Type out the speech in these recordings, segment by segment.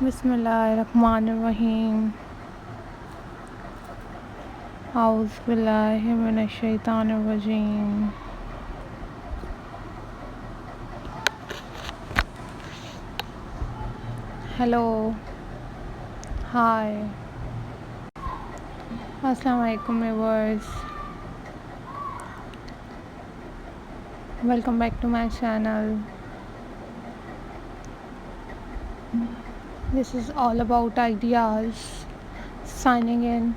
बिस्मिल्लाहिर्रहमानिर्रहीम। औज़ु बिल्लाहि मिनश्शैतानिर्रजीम। Hello, hi, अस्सलाम वालेकुम viewers, welcome back to my channel. This is all about ideas. Signing in.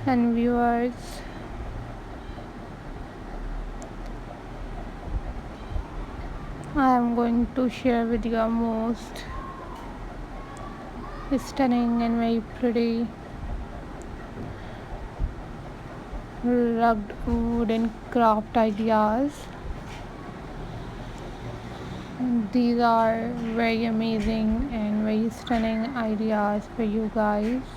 And viewers, I am going to share with you a most stunning and very pretty rugged wooden craft ideas. These are very amazing and very stunning ideas for you guys.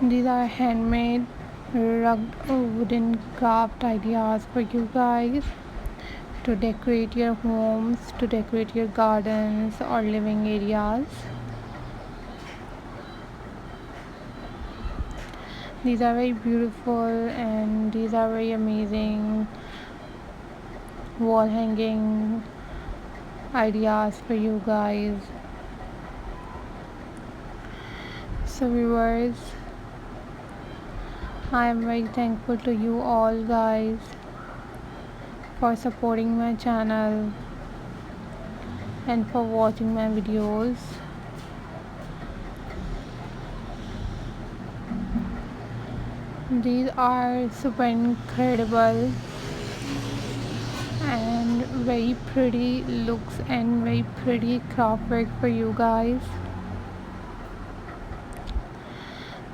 These are handmade rugged wooden craft ideas for you guys to decorate your homes, to decorate your gardens or living areas. These are very beautiful and these are very amazing wall hanging ideas for you guys. So viewers, I am very thankful to you all guys for supporting my channel and for watching my videos. These are super incredible and very pretty looks and very pretty craft work for you guys.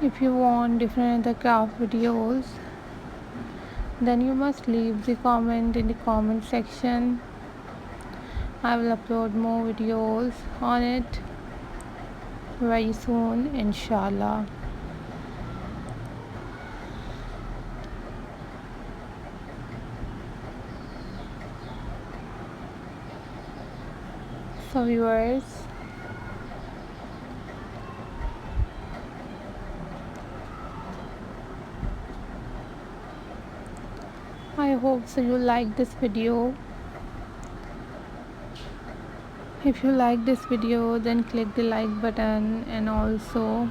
If you want different other craft videos, then you must leave the comment in the comment section. I will upload more videos on it very soon, inshallah. So viewers, I hope so you like this video. If you like this video, then click the like button and also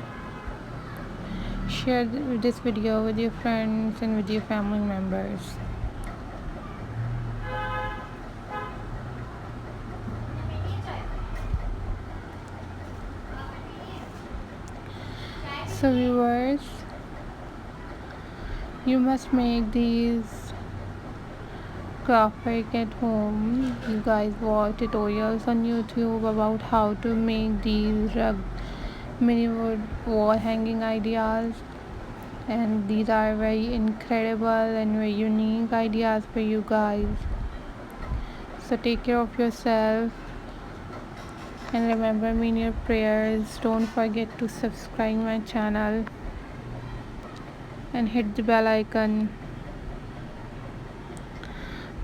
share this video with your friends and with your family members. So viewers, you must make these craft work at home. You guys watch tutorials on YouTube about how to make these rug mini wood wall hanging ideas, and these are very incredible and very unique ideas for you guys. So take care of yourself and remember me in your prayers. Don't forget to subscribe my channel and hit the bell icon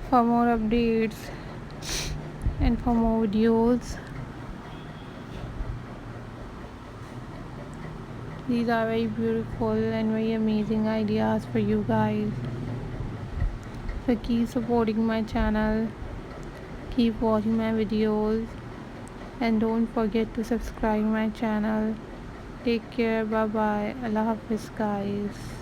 for more updates and for more videos. These are very beautiful and very amazing ideas for you guys. So keep supporting my channel, keep watching my videos, and don't forget to subscribe my channel. Take care, bye bye, Allah Hafiz guys.